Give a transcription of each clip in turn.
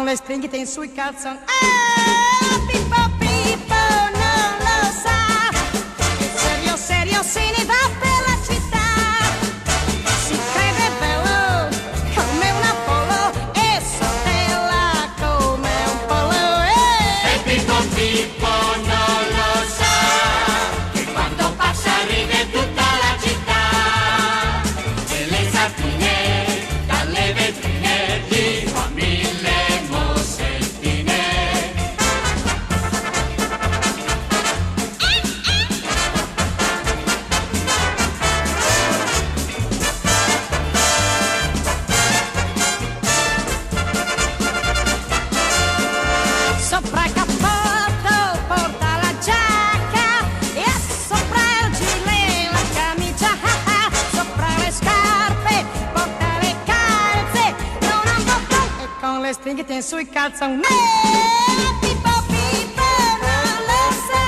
con le stringhe sui calzoni. Pippo Pippo non lo sa, serio serio se ne va per la città. Si crede bello come un Apollo e saltella come un pollo. E Pippo Pippo non lo sa, che quando passa ride tutta la città. E le sardine dalle vetrine gli fa mille mossettine. Sopra il cappotto porta la giacca e sopra il gilet la camicia. Sopra le scarpe porta le calze, non ha un bottone e con le stringhe sui calzoni. Pippo Pippo non lo sa,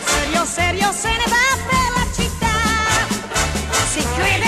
serio serio se ne va per la città. Si crede